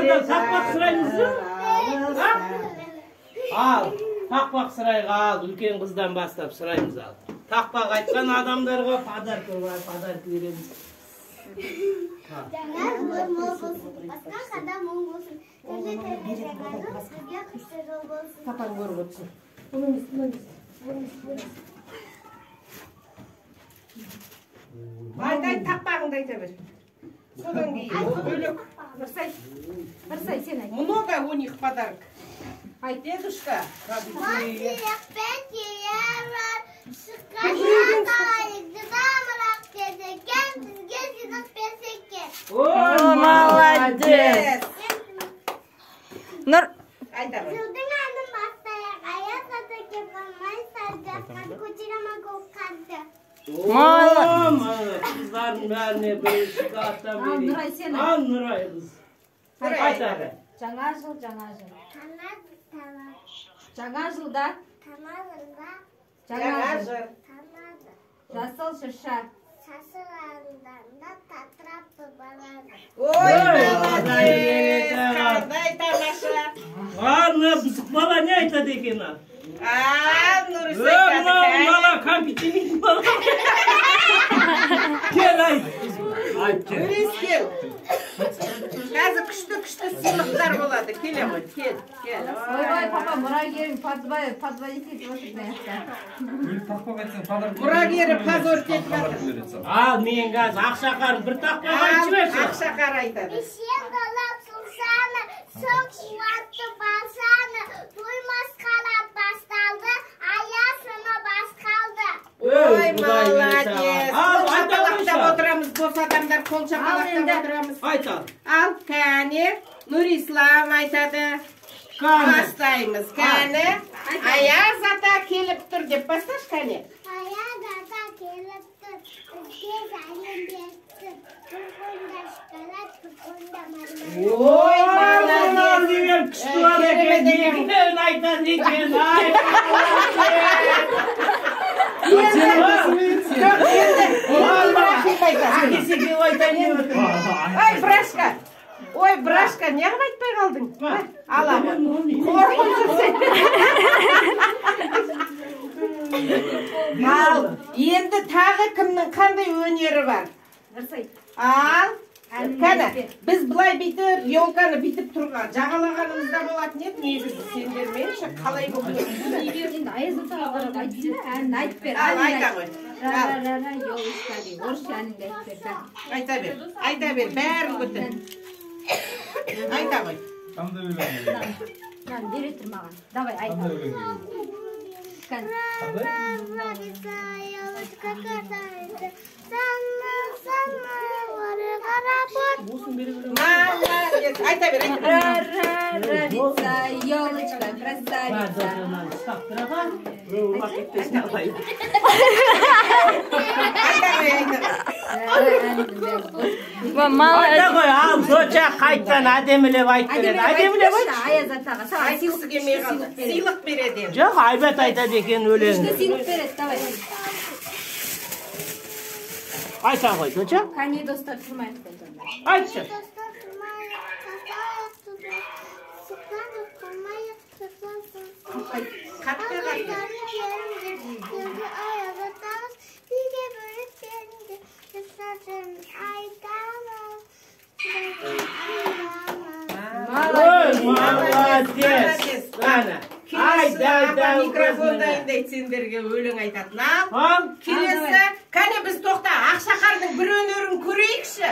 Adamlardan takmak sırayınızı. Al. Takmak sırayga al. Ülken kızdan bastap sırayımızı al. Takmak aytkan adamlarga padarkı var. Padarkı veririz. Jangan olsun. Başka kadar olsun. Kapan görgütsün. Ayday takpağında ayta bir. Sodan keyin bölük. Bir say sen ayt. Много у них подарок. Ай, дедушка. Молодец. Nur. Ayda bir. Kızların beline böyle şikayetler Al vereyim. Nuray sen Al Nuray kız. Ayt abi. Жаңа жыл. Жаңа жылда Жаңа жыл. жасыл шырша. Ой, молодец. Қандай тамаша. Ладно, бізік бала не айтады екен ал? Нұрис Мынау айтады. бала компьютерный бала. Кел айт. Айт кел. Нұрис кел. Қазір күшті сыйлықтар болады. Келе ғой, кел. Ойбай, папа, мұрагерің подводить етіп отыр маяқта. Мұрагері позор кетіп жатыр. Ал, мен қазір ақшақар бір тақпақ айтып жіберші. Ақшақар айтады. Ой, молодец. Қол шапалақтап отырамыз, бос адамдар қол шапалақтап отырамыз. Айт ал. Ал, кәне, Нұрислам айтады. Бастаймыз, кәне. Аяз ата келіп тұр деп басташ, кәне. Аяз ата келіп тұр. Бізге сәлем берсін. Күркөнде шоколад, күркөнде мармелад. Ой, молодец. Деген күшті бала екен, деген айтады екен. Ай, Ой, Брашка! Ой, Брашка, неғып айтпай қалдың? Аламын. Қорқып жүрсен. Ал, енді тағы кімнің қандай өнері бар? Ал, кәні, біз бұлай бүйтіп, елканы бүйтіп тұрған, жағалағанымызда болатын еді, негізі сендерменші қалай болып Енді аяз атаға қарап айтсын, әнін айтып бер. Ал, айта ғой. Ра-ра-ра-ра, елышқа дейін. Орысша әніңді айтып бер. Айта бер, бәрін көтін. Айта ғой. Lan бере тұр маған. Давай, айта. Молодец. Айта бер, айта бер. Ра-ра-ра-рица, елочка, красавица. Айта ғой, ал, соша қайттан әдемілеп айт береді. Әдемілеп айт. Аяз атаға. Айтқысы келмей қалды. Сыйлық береді. Жоқ, айбат айтады екен өлең. Сыйлық береді, давай. Айта ғой, соша. Қане достар тұрмайық. Айтшы. Молодец. Айда, микрофондайын да сендерге өлең айтатын. Ал, Келесі, кәне біз тоқта, Ақшақардың бір өнерін көрейікші.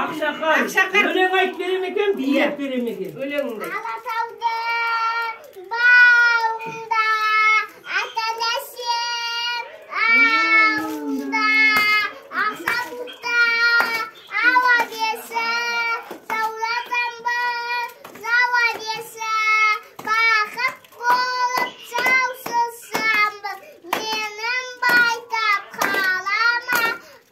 Ақшақар, өлең айт берем екен, бият берем екен. Өлеңіңді. Алатауда, бауында, ата-әнесем, ауылда, ақсабықта, ауа бесі, саулатамбыр, зауа бесі, бақыт болып жаусызсамбыр, менің байтап қалама,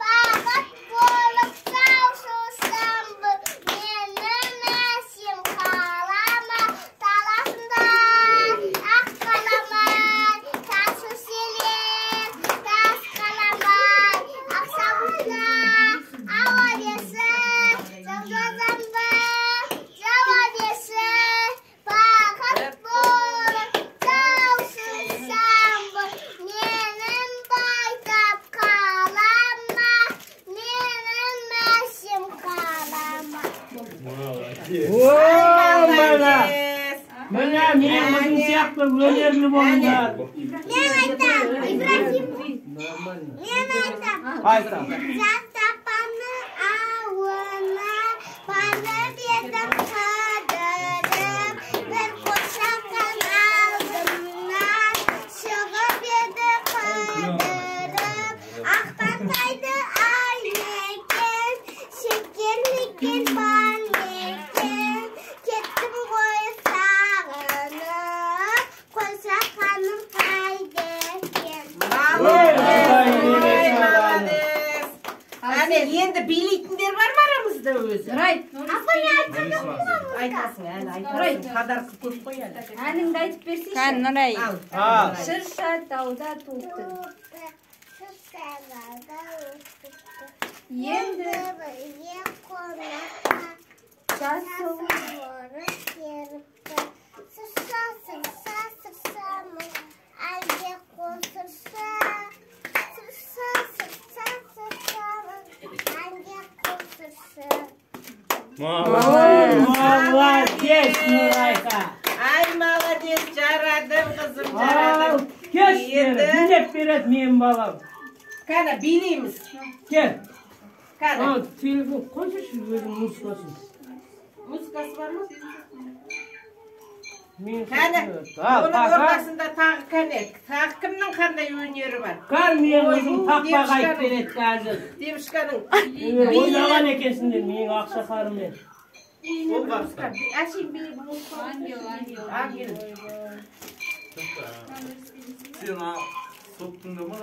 бақыт болып жаусызсамбыр, менің әсем қалама, Mana. Mana men kızım siyahtı önerli bolunlar. Men aytam, İbrahim. Men aytam. Aytam. Zastapanı avına, bana birden kadarım. Bir koşakan aldımdan, шығып еді қадырым. Ақбантайды ай екен, шекерлікен бал екен. Кеттім ғой сағынып, қошақаным қайда екен. Әне енді билейтіндер бар ма арамызда өзі? Райт. Апа, не айтқан жоқпын ба? Айтасың, әлі айтасың. Подарка көп қой әлі. Әніңді айтып берсейші. Қан Нұрай. Ал. Шырша тауда туыпты. Енді бірге қонаққа жасыл сырса-сырса-сырсамын, әлде қосырса. Сырса-сырса-сырсамын, әлде қосырса. Молодец, Нурайка. Ай, молодец, жарадың қызым, Ал, жарадың. кеш билеп береді менің балам. Кәні, билейміз. Кел. Кәні. Ал, телефон қойсайшы өзің музыкасын. Музыкасы бар ма? Мен Кәні, Ал, оның ортасында тағы кәне. Тағы кімнің қандай өнері бар? Кәл мен өзім тақпақ айтып береді қазір. Демшканың. Ойнаған екенсіңдер менің ақшақарыммен. Әшейін бейі мұзға. Ангел. Сен соттың да ма?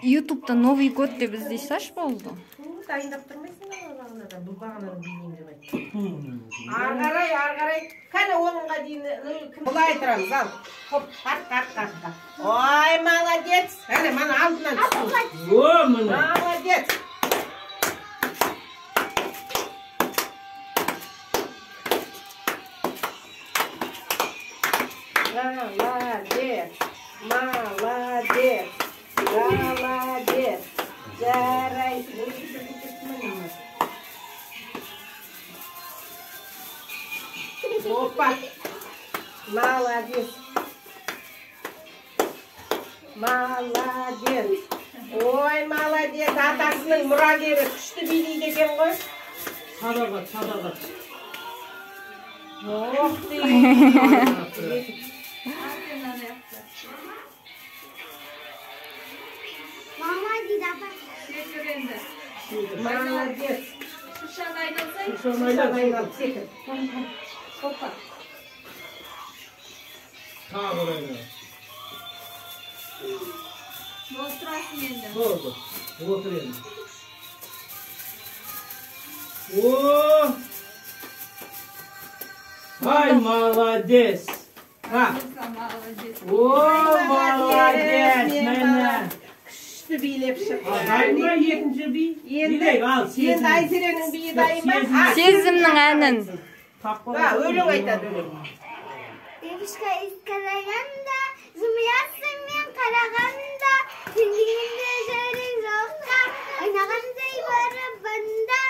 Ютубта Новый год деп іздесаш болды. Дайындап тұрмайсың ба бағанадан? Бұл бағанадан бейнем деп айтты. Арғарай. Кәне оныңға дейін бұлай тұрамыз, ал. Хоп, қақ. Ой, молодец. Кәне, мана алдынан түсу. О, мына. Молодец. Молодец. Жарайсың. Опа. Молодец. Ой, молодец. Атасының мұрагері күшті билейді екен ғой. Садағат. Ох, Мама дейді апа. молодец. шыршаны айналсай. Шыршаны секір. Опа. Тағы орайда. Болтырасың енді. Болды. Отыр енді. О! Ай, молодец. Молодец. О, молодец. Мені. Күшті билеп шықты. Дайын ба екінші би? Билек, ал, Енді сезім. Айзеренің биі дайын ба? Сезімнің әнін. Өлең айтады, өлең. Девушка из қарағанда, жымиясымен қарағанда, дүниеңде жүрек жоқта, ойнағандай барабанда.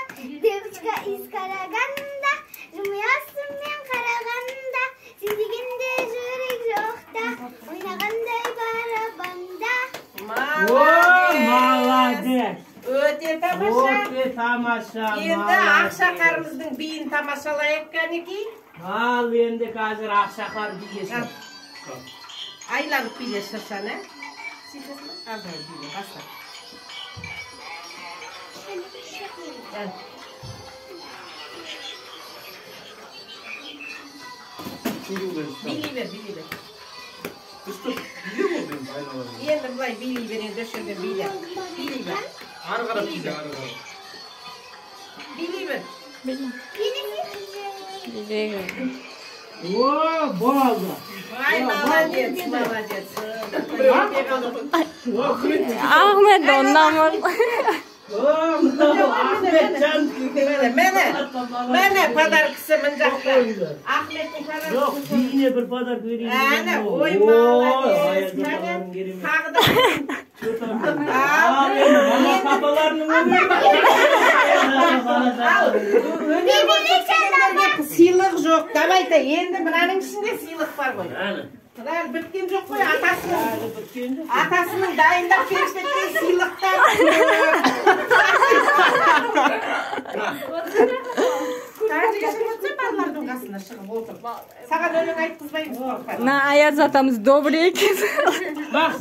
Девушка из қарағанда, жымиясымен қарағанда, дүниеңде жүрек жоқта, ойнағандай барабанда. О, молодец. Өте тамаша. Өте тамаша. Енді ақшақарымыздың биін тамашалайық кәнекей. Ал, енді қазір ақшақар бейгесін. Айланып биле шыршаны. Аздай биле, баста. Билей бер. Енді бұлай билей берен дөшірген биле. Билей бер. Ары қарап биле, ары қарап. Билей бер. О, болды. Ай, молодец. Ахмет оннамын. Ахметжан. Мәне подаркасы мін жақта. Ахметтің подаркасы. Жоқ, бейіне бір подарк верейін. Әне, ой, молодец. Тағы да Al endi mama papalarning Сыйлық жоқ. Давайте, енді мынаның ішінде сыйлық бар ғой. Ana. Мынаны біткен жоқ қой, атасының Bitken жоқ. атасының дайындап беріп кеткен сыйлықтар. Балалардың қасына шығып отыр. Саған өлең айтқызбаймыз қорықпа. На Аяз атамыз добрый екен. Bas.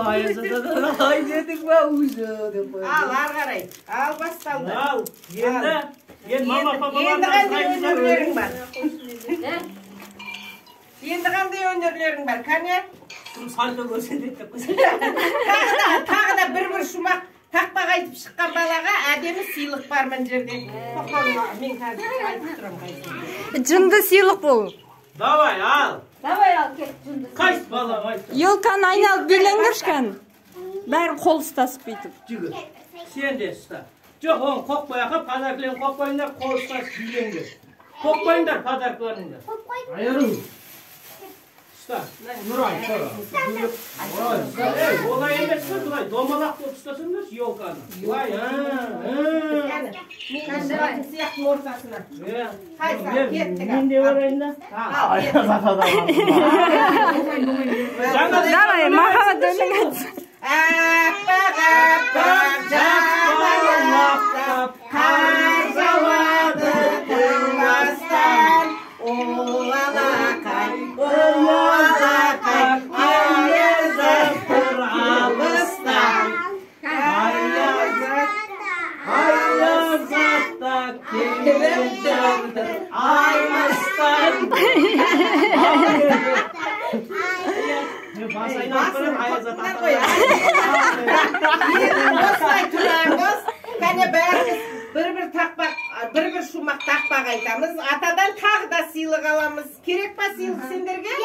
Ayaz atadan ay dedik be уже деп қойды. Ал, ары қарай. Ал, басталды. Al. Енді мама Енді папалардан қандай өнерлерің бар? Енді қандай өнерлерің бар? Кәне? сальто көрсетеді деп қойса. Тағы да бір шумақ тақпақ айтып шыққан балаға әдемі сыйлық бар мына жерде. Тоқталма, мен қазір айтып тұрамын. Жынды сыйлық бұл. Давай al. Давай ал кет жүнді. Қайсы бала айт. Елканы айналып билеңдершкен. Бәрін қол ұстасып бүйтіп. Жігіт. Сен де ұста. Жоқ, оны қоқпай ақып, подаркілерін қоқпайындар, қол ұстасып билеңдер. Қоқпайындар подаркілеріңді. Айыру. Ұста. Нұрай, тұра. Олай емес пе, бұлай домалақ болып ұстасыңдаршы елканы. Бұлай, Мен қазір сияқтың ортасына. Қайсы, кеттік. Мен де барайын да. Давай, махаббат өлең айт. Аппақ, аппақ, жапалақтап, қар жауады тыңбастан. Олалақай, олалақай, аяз тұр алыстан. Ayazатта келіп тұрды аймастан. Бас айналып тұрып Аязат Осылай тұрармыз. Кәне бәріміз бір шумақ тақпақ айтамыз. Атадан тағы да сыйлық аламыз. Керек па сыйлық сендерге?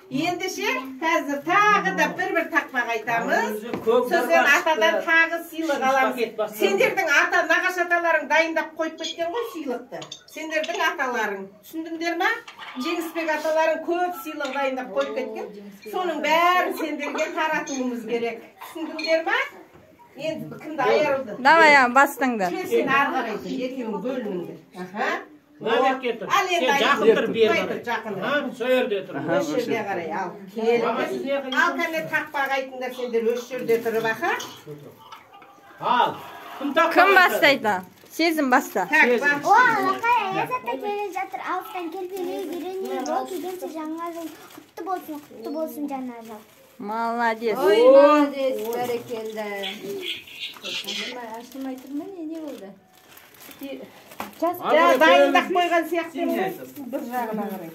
Ендеше қазір тағы да бір тақпақ айтамыз. Сосын атадан тағы сыйлық аламыз. Сендердің нағашы аталарың дайындап қойып кеткен ғой сыйлықты. Сендердің аталарың. Түсіндіңдер ма? Жеңісбек аталарың көп сыйлық дайындап қойып кеткен. Соның бәрін сендерге таратуымыз керек. Түсіндіңдер ма? Енді кімді айырылды? Давай, бастыңды. Сен ары қарайды, екеуің бөлініңдер. Нәдек кетіп. Сен жақын тұр бер қарай. Жақын. Сол жерде тұр. Өш жерде қарай, ал. Келіңіз. Ал кәне тақпақ айтыңдар сендер өш жерде тұрып, аха. Ал. Кім бастайды? Сезім баста. Тақпақ. Алақай Аязатта келе жатыр. Алыстан келбелей үйренейін. Ол келгенше жаңа жыл құтты болсын жаңа жыл. Молодец. Ой, молодец, бәрекелді. Аштырмай тұрма, не болды? Дайындап қойған сияқты бір жағына қарай.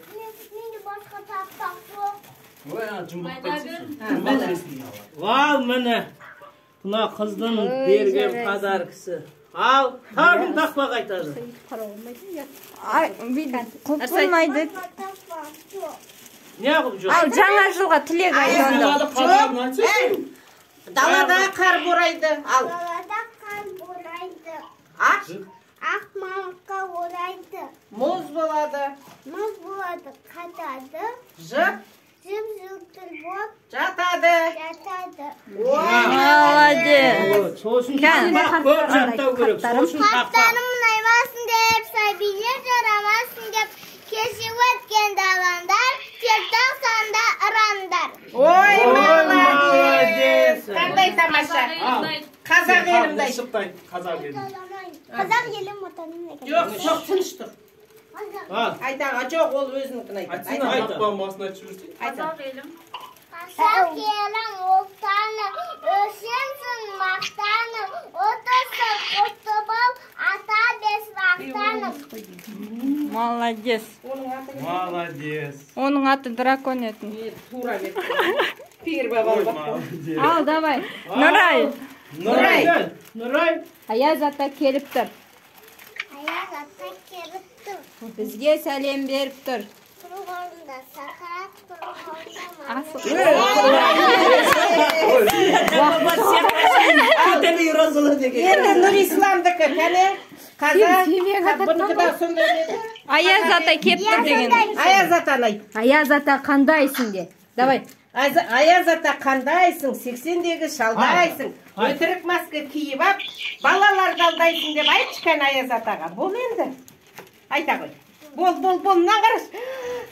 Менде басқа тақпақ жоқ. Ал міне. Мына қыздың берген подаркасы. Ал, тағын тақпақ айтады. Құлпылмайды. Тақпақ жоқ. Не қылып жоқ? Ал жаңа жылға тілек айтады. Далада қар борайды. Ал. Далада қар борайды. Ақ мамыққа орайды. Мұз болады. Мұз болады, қатады. Жып-жылтыр болып Жатады. жатады. Молодец. Сосын тақпақ көп жаттау керек. Сосын тақпақ. Қаптарым мұнаймасын деп, сәбилер жарамасын деп, кеші өткен даландар, тек тоқсанда ұрандар. Ой, молодец. Қандай тамаша. Қазақ елімді айт. Қазақ елі. Қазақ елім отаным екен. Жоқ, тыныштық. Ал. Айтаға, жоқ, ол өзінікін айтады. Тақпағын басына айтып жүрсің. Қазақ елім ұлтаны, өсенсің мақтаны, отасы құтты бол, ата бес вақтаны. Молодец. Молодец. Оның аты дракон етін. Тура бет. Пир бабам бақ. Ал, давай. Нұрай. Нұрай. Аяз ата келіп тұр. Аяз ата келіп тұр. Бізге сәлем беріп тұр. Тұрғырында сақарат, тұрғырында Енді Нұр Исламдікі, кәне? Бұнығы да сондай еді. Аяз ата кеп тұр деген. Аяз атаны айт. Аяз ата қандайсың де. Давай. Аяз ата қандайсың, 80-дегі шалдайсың, өтірік маска киіп ап, балаларды алдайсың деп айтшы кәне Аяз атаға. Бол енді. Айта қой. Бол, мынан қараш.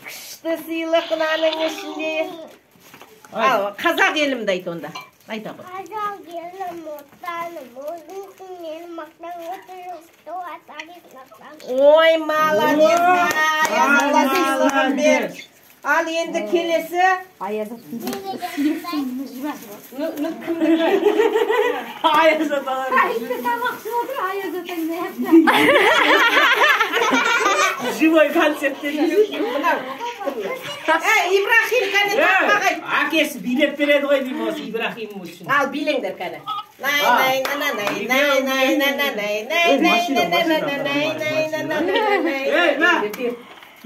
Күшті сыйлық мынаның ішінде. Ал, қазақ елімді айт онда. Айта қой. Қазақ елім отаным, өзіңсің менің мақтан отырысты атарым. Ой, молодец. Аяз ата сыйлығын бер. Ал енді келесі. Аяз ата. Кімдігі? Аяз аталар. Айтты тамақсыз отыр, Аяз атаң не yaptı? Живой концерттен Мынау. Ибрахим кәне тақпағай. Әкесі билеп береді ғой деймін осы Ибрахим үшін. Ал билеңдер кәне.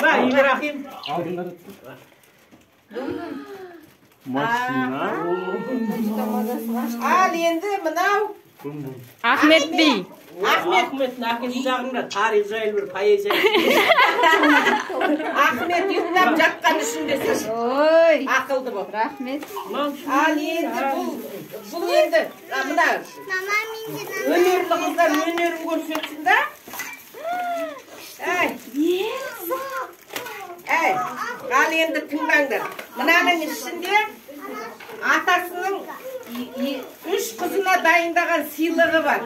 Ма, Ибрахим. Машина. Ал енді мынау Ахмет би. Ахметтің әкесі жағында тарих жайлы бір поэзия. Ахмет ұйықтап жатқан үшіндесіз. Ой, Ақылды бол. рахмет. Ал енді бұл енді мына Мама менде өнерлі қыздар өнерін көрсетсін да. Ал енді тыңдаңдар. Мынаның ішінде атасының 3 қызына дайындаған сыйлығы бар.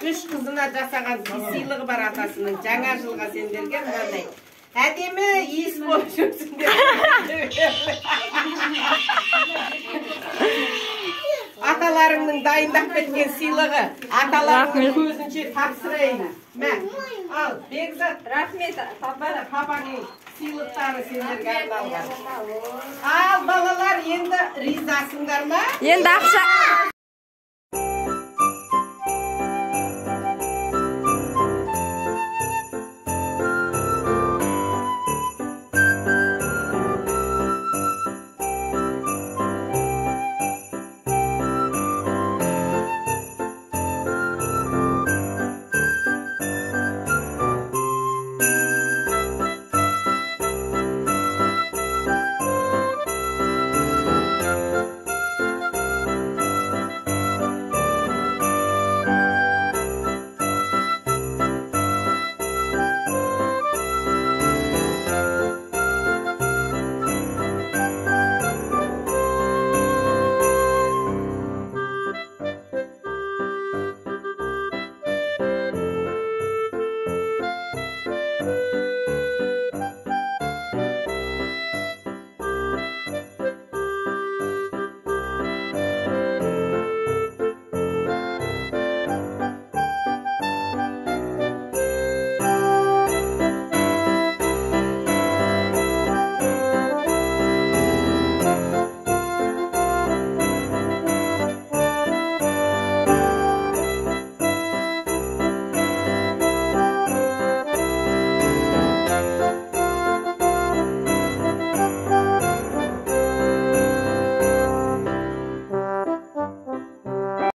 3 қызына жасаған сыйлығы бар атасының. Жаңа жылға сендерге мынандай. Әдемі иіс болып жүрсіңдер. Аталарыңның дайындап кеткен сыйлығы. Аталарыңның көзінше тапсырайын. Мә, ал, Бекзат, Рахмет, папаның сыйлықтары сендерге арналған. Ал, балалар, енді ризасыңдар ма? Енді ақша